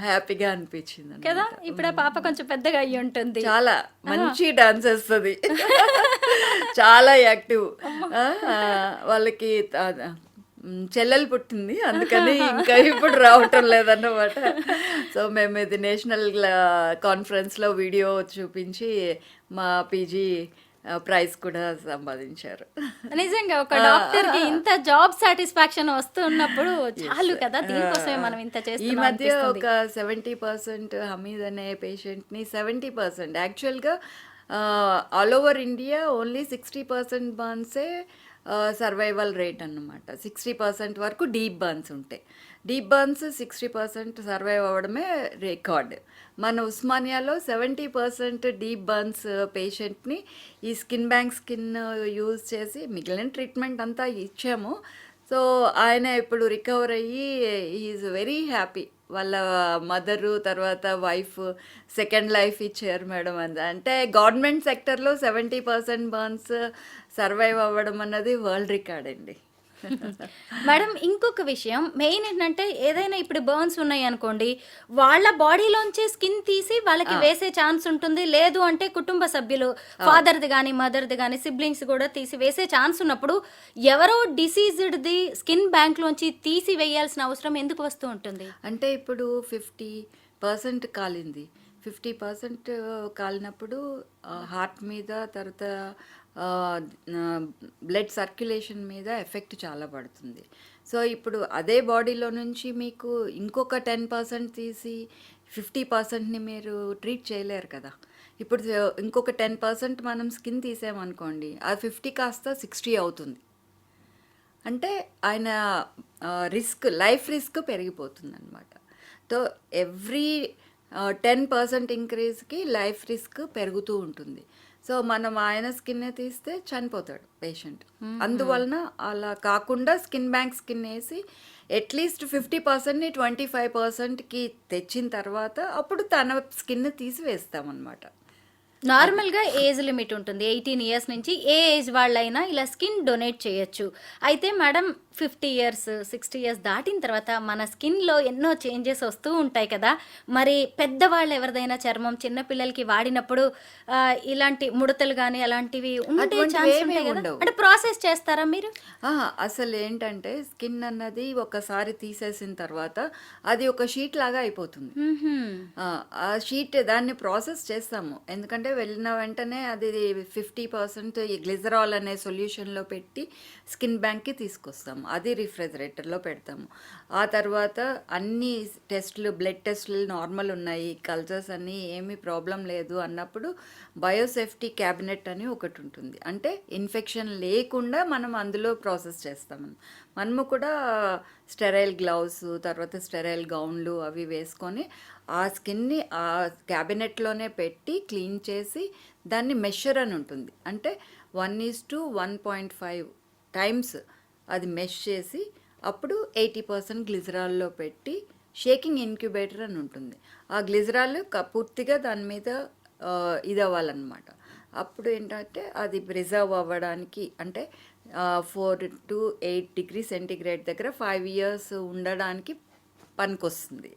హ్యాపీగా అనిపించింది కదా! ఇప్పుడు ఆ పాప కొంచెం పెద్దగా అయ్యి ఉంటుంది. చాలా మంచి డాన్స్ వేస్తుంది. చాలా యాక్టివ్. వాళ్ళకి చెల్లెలు పుట్టింది, అందుకని ఇంకా ఇప్పుడు రావటం లేదన్నమాట. సో మేము ఇది నేషనల్ కాన్ఫరెన్స్లో వీడియో చూపించి మా పీజీ ప్రైజ్ కూడా సంపాదించారు. నిజంగా ఒక డాక్టర్ కి ఇంత జాబ్ సాటిస్ఫాక్షన్ వస్తున్నప్పుడు చాలు కదా, దీనికోసమే మనం ఇంత ఈ చేస్తున్నాం మధ్య అనిపిస్తుంది. ఒక 70% హమీద్ అనే పేషెంట్ని 70% యాక్చువల్గా ఆల్ ఓవర్ ఇండియా ఓన్లీ 60% బర్న్సే సర్వైవల్ రేట్ అన్నమాట. 60% వరకు డీప్ బర్న్స్ ఉంటాయి. డీప్ బర్న్స్ 60% సర్వైవ్ అవ్వడమే రికార్డ్. మన ఉస్మానియాలో 70% డీప్ బర్న్స్ పేషెంట్ని ఈ స్కిన్ యూజ్ చేసి మిగిలిన ట్రీట్మెంట్ అంతా ఇచ్చాము. సో ఆయన ఇప్పుడు రికవర్ అయ్యి ఈజ్ వెరీ హ్యాపీ. వాళ్ళ మదరు, తర్వాత వైఫ్ సెకండ్ లైఫ్ ఇచ్చారు మేడం. అంటే గవర్నమెంట్ సెక్టర్లో 70% బర్న్స్ సర్వైవ్ అవ్వడం అన్నది వరల్డ్ రికార్డ్ అండి. మేడం ఇంకొక విషయం మెయిన్ ఏంటంటే ఏదైనా ఇప్పుడు బర్న్స్ ఉన్నాయి అనుకోండి, వాళ్ళ బాడీలోంచి స్కిన్ తీసి వాళ్ళకి వేసే ఛాన్స్ ఉంటుంది. లేదు అంటే కుటుంబ సభ్యులు ఫాదర్ది కానీ మదర్ది కానీ సిబ్లింగ్స్ కూడా తీసి వేసే ఛాన్స్ ఉన్నప్పుడు ఎవరో డిసీజ్డ్ది స్కిన్ బ్యాంక్లోంచి తీసి వేయాల్సిన అవసరం ఎందుకు వస్తూ ఉంటుంది? అంటే ఇప్పుడు 50% కాలింది, 50% కాలినప్పుడు హార్ట్ మీద, తర్వాత బ్లడ్ సర్క్యులేషన్ మీద ఎఫెక్ట్ చాలా పడుతుంది. సో ఇప్పుడు అదే బాడీలో నుంచి మీకు ఇంకొక 10% తీసి 50%ని మీరు ట్రీట్ చేయలేరు కదా. ఇప్పుడు ఇంకొక 10% మనం స్కిన్ తీసామనుకోండి, అది 50 కాస్త 60 అవుతుంది. అంటే ఆయన లైఫ్ రిస్క్ పెరిగిపోతుంది అనమాట. సో ఎవ్రీ 10% ఇంక్రీజ్కి లైఫ్ రిస్క్ పెరుగుతూ ఉంటుంది. సో మనం ఆయన స్కిన్ తీస్తే చనిపోతాడు పేషెంట్. అందువలన అలా కాకుండా స్కిన్ బ్యాంక్ స్కిన్ వేసి అట్లీస్ట్ 50%ని 25%కి తెచ్చిన తర్వాత అప్పుడు తన స్కిన్ తీసి వేస్తామన్నమాట. నార్మల్గా ఏజ్ లిమిట్ ఉంటుంది 18 ఇయర్స్ నుంచి. ఏ ఏజ్ వాళ్ళైనా ఇలా స్కిన్ డొనేట్ చేయొచ్చు. అయితే మేడం 50 ఇయర్స్ 60 ఇయర్స్ దాటిన తర్వాత మన స్కిన్లో ఎన్నో చేంజెస్ వస్తూ ఉంటాయి కదా. మరి పెద్దవాళ్ళు ఎవరిదైనా చర్మం చిన్నపిల్లలకి వాడినప్పుడు ఇలాంటి ముడతలు కానీ అలాంటివి ఉండే ఛాన్స్ ఉంటాయి కదా, అంటే ప్రాసెస్ చేస్తారా మీరు? అసలు ఏంటంటే స్కిన్ అన్నది ఒకసారి తీసేసిన తర్వాత అది ఒక షీట్ లాగా అయిపోతుంది. ఆ షీట్ దాన్ని ప్రాసెస్ చేస్తాము, ఎందుకంటే వెళ్ళిన వెంటనే అది 50% ఈ గ్లిజరాల్ అనే సొల్యూషన్లో పెట్టి స్కిన్ బ్యాంక్కి తీసుకొస్తాము. అది రిఫ్రిజిరేటర్లో పెడతాము. ఆ తర్వాత అన్ని టెస్టులు, బ్లడ్ టెస్టులు నార్మల్ ఉన్నాయి, కల్చర్స్ అన్నీ ఏమీ ప్రాబ్లం లేదు అన్నప్పుడు బయోసేఫ్టీ క్యాబినెట్ అని ఒకటి ఉంటుంది. అంటే ఇన్ఫెక్షన్ లేకుండా మనం అందులో ప్రాసెస్ చేస్తాము. మనము కూడా స్టెరైల్ గ్లౌస్, తర్వాత స్టెరైల్ గౌన్లు అవి వేసుకొని ఆ స్కిన్ని ఆ క్యాబినెట్లోనే పెట్టి క్లీన్ చేసి దాన్ని మెషర్ అని ఉంటుంది. అంటే 1:1.5 టైమ్స్ అది మెష్ చేసి అప్పుడు 80% గ్లిజరాల్లో పెట్టి షేకింగ్ ఇన్క్యుబేటర్ అని ఉంటుంది. ఆ గ్లిజరాల్ పూర్తిగా దాని మీద ఇది అవ్వాలన్నమాట. అప్పుడు ఏంటంటే అది ప్రిజర్వ్ అవ్వడానికి, అంటే 4 to 8 degrees సెంటిగ్రేడ్ దగ్గర 5 years ఉండడానికి పనికొస్తుంది.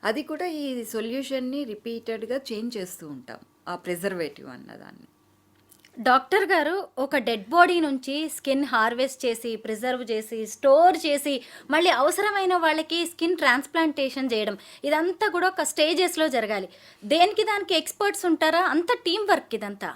అది కూడా ఈ సొల్యూషన్ని రిపీటెడ్గా చేంజ్ చేస్తూ ఉంటాం, ఆ ప్రిజర్వేటివ్ అన్నదాన్ని. డాక్టర్ గారు, ఒక డెడ్ బాడీ నుంచి స్కిన్ హార్వెస్ట్ చేసి ప్రిజర్వ్ చేసి స్టోర్ చేసి మళ్ళీ అవసరమైన వాళ్ళకి స్కిన్ ట్రాన్స్ప్లాంటేషన్ చేయడం, ఇదంతా కూడా ఒక స్టేజెస్లో జరగాలి. దేనికి దానికి ఎక్స్పర్ట్స్ ఉంటారా? అంత టీం వర్క్ ఇదంతా?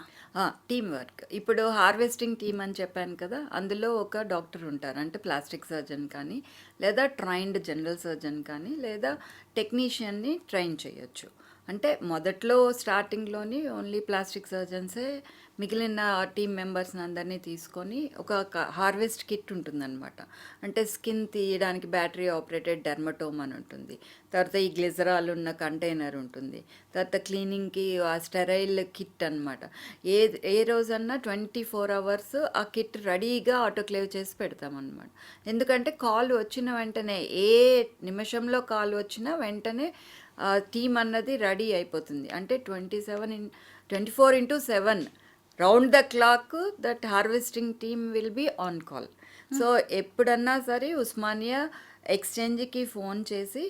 Team work. ఇప్పుడు హార్వెస్టింగ్ టీమ్ అని చెప్పాను కదా, అందులో ఒక డాక్టర్ ఉంటారు. అంటే ప్లాస్టిక్ సర్జన్ కానీ, లేదా ట్రైన్డ్ జనరల్ సర్జన్ కానీ, లేదా టెక్నీషియన్ని ట్రైన్ చేయొచ్చు. అంటే మొదట్లో స్టార్టింగ్లోని ఓన్లీ ప్లాస్టిక్ సర్జన్సే, మిగిలిన టీమ్ మెంబర్స్ని అందరినీ తీసుకొని ఒక హార్వెస్ట్ కిట్ ఉంటుందన్నమాట. అంటే స్కిన్ తీయడానికి బ్యాటరీ ఆపరేటెడ్ డెర్మటోమ్ అని ఉంటుంది, తర్వాత ఈ గ్లిజరాల్ ఉన్న కంటైనర్ ఉంటుంది, తర్వాత క్లీనింగ్కి ఆ స్టెరైల్ కిట్ అనమాట. ఏ రోజన్నా 24 hours ఆ కిట్ రెడీగా ఆటోక్లేవ్ చేసి పెడతామన్నమాట. ఎందుకంటే కాల్ వచ్చిన వెంటనే, ఏ నిమిషంలో కాల్ వచ్చినా వెంటనే టీమ్ అన్నది రెడీ అయిపోతుంది. అంటే 24/7 round the clock that harvesting team will be on call. So ఎప్పుడన్నా సరే ఉస్మానియా ఎక్స్చేంజ్కి ఫోన్ చేసి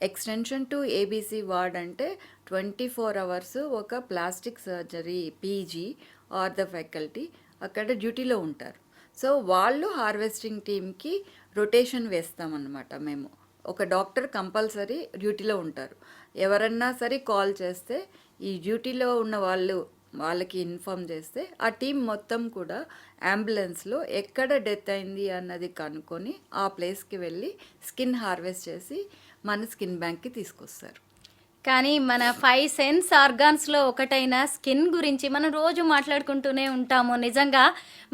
ఎక్స్టెన్షన్ టు ఏబీసీ వార్డ్ అంటే 24 hours ఒక plastic surgery PG or the faculty అక్కడ డ్యూటీలో ఉంటారు. సో వాళ్ళు హార్వెస్టింగ్ టీమ్కి రొటేషన్ వేస్తామన్నమాట. మేము ఒక డాక్టర్ కంపల్సరీ డ్యూటీలో ఉంటారు. ఎవరన్నా సరే కాల్ చేస్తే ఈ డ్యూటీలో ఉన్న వాళ్ళకి ఇన్ఫామ్ చేస్తే ఆ టీం మొత్తం కూడా అంబులెన్స్లో ఎక్కడ డెత్ అయింది అన్నది కనుక్కొని ఆ ప్లేస్కి వెళ్ళి స్కిన్ హార్వెస్ట్ చేసి మన స్కిన్ బ్యాంక్కి తీసుకొస్తారు. కానీ మన 5 సెన్స్ ఆర్గాన్స్లో ఒకటైన స్కిన్ గురించి మనం రోజు మాట్లాడుకుంటూనే ఉంటాము. నిజంగా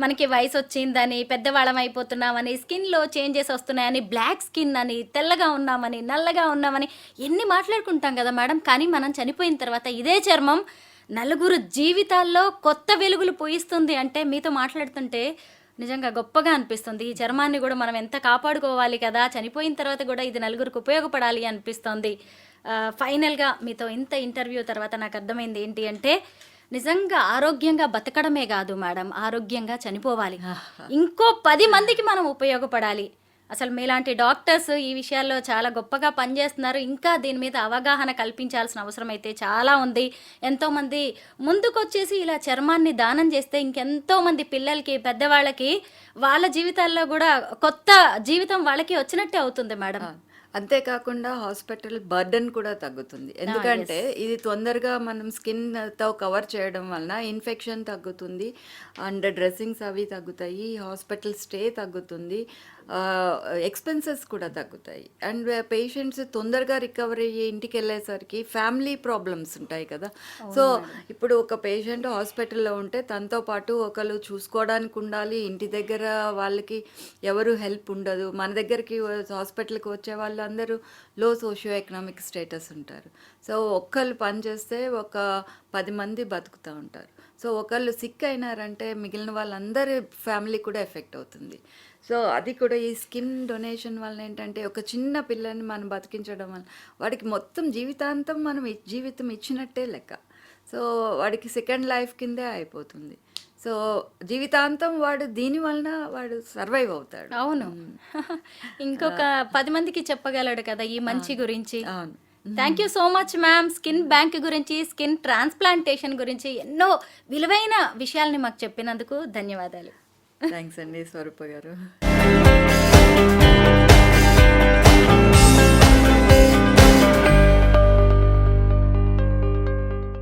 మనకి వయసు వచ్చిందని, పెద్దవాళ్ళం అయిపోతున్నామని, స్కిన్లో చేంజెస్ వస్తున్నాయని, బ్లాక్ స్కిన్ అని, తెల్లగా ఉన్నామని, నల్లగా ఉన్నామని ఎన్ని మాట్లాడుకుంటాం కదా మేడం. కానీ మనం చనిపోయిన తర్వాత ఇదే చర్మం నలుగురు జీవితాల్లో కొత్త వెలుగులు పూయిస్తుంది అంటే మీతో మాట్లాడుతుంటే నిజంగా గొప్పగా అనిపిస్తుంది. ఈ చర్మాన్ని కూడా మనం ఎంత కాపాడుకోవాలి కదా, చనిపోయిన తర్వాత కూడా ఇది నలుగురికి ఉపయోగపడాలి అనిపిస్తుంది. ఫైనల్గా మీతో ఇంత ఇంటర్వ్యూ తర్వాత నాకు అర్థమైంది ఏంటి అంటే, నిజంగా ఆరోగ్యంగా బతకడమే కాదు మేడం, ఆరోగ్యంగా చనిపోవాలి. ఇంకో 10 మందికి మనం ఉపయోగపడాలి. అసలు మీలాంటి డాక్టర్స్ ఈ విషయాల్లో చాలా గొప్పగా పనిచేస్తున్నారు. ఇంకా దీని మీద అవగాహన కల్పించాల్సిన అవసరం అయితే చాలా ఉంది. ఎంతోమంది ముందుకొచ్చేసి ఇలా చర్మాన్ని దానం చేస్తే ఇంకెంతో మంది పిల్లలకి, పెద్దవాళ్ళకి వాళ్ళ జీవితాల్లో కూడా కొత్త జీవితం వాళ్ళకి వచ్చినట్టే అవుతుంది మేడం. అంతేకాకుండా హాస్పిటల్ బర్డన్ కూడా తగ్గుతుంది. ఎందుకంటే ఇది తొందరగా మనం స్కిన్తో కవర్ చేయడం వలన ఇన్ఫెక్షన్ తగ్గుతుంది అండ్ డ్రెస్సింగ్స్ అవి తగ్గుతాయి, హాస్పిటల్ స్టే తగ్గుతుంది, ఎక్స్పెన్సెస్ కూడా తగ్గుతాయి. అండ్ పేషెంట్స్ తొందరగా రికవర్ అయ్యి ఇంటికి వెళ్ళేసరికి ఫ్యామిలీ ప్రాబ్లమ్స్ ఉంటాయి కదా. సో ఇప్పుడు ఒక పేషెంట్ హాస్పిటల్లో ఉంటే తనతో పాటు ఒకరు చూసుకోవడానికి ఉండాలి, ఇంటి దగ్గర వాళ్ళకి ఎవరు హెల్ప్ ఉండదు. మన దగ్గరికి హాస్పిటల్కి వచ్చే వాళ్ళందరూ లో సోషియో ఎకనామిక్ స్టేటస్ ఉంటారు. సో ఒక్కళ్ళు పని చేస్తే ఒక 10 మంది బతుకుతూ ఉంటారు. సో ఒకళ్ళు సిక్ అయినారంటే మిగిలిన వాళ్ళందరి ఫ్యామిలీ కూడా ఎఫెక్ట్ అవుతుంది. సో అది కూడా ఈ స్కిన్ డొనేషన్ వల్ల ఏంటంటే ఒక చిన్న పిల్లని మనం బతికించడం వల్ల వాడికి మొత్తం జీవితాంతం మనం జీవితం ఇచ్చినట్టే లెక్క. సో వాడికి సెకండ్ లైఫ్ కిందే అయిపోతుంది. సో జీవితాంతం వాడు దీని వలన వాడు సర్వైవ్ అవుతాడు. అవును. ఇంకొక 10 మందికి చెప్పగలడు కదా ఈ మంచి గురించి. అవును. Thank you so much ma'am. Skin bank గురించి, స్కిన్ ట్రాన్స్ప్లాంటేషన్ గురించి ఎన్నో విలువైన విషయాల్ని మాకు చెప్పినందుకు ధన్యవాదాలు. థ్యాంక్స్ అండి స్వరూప గారు.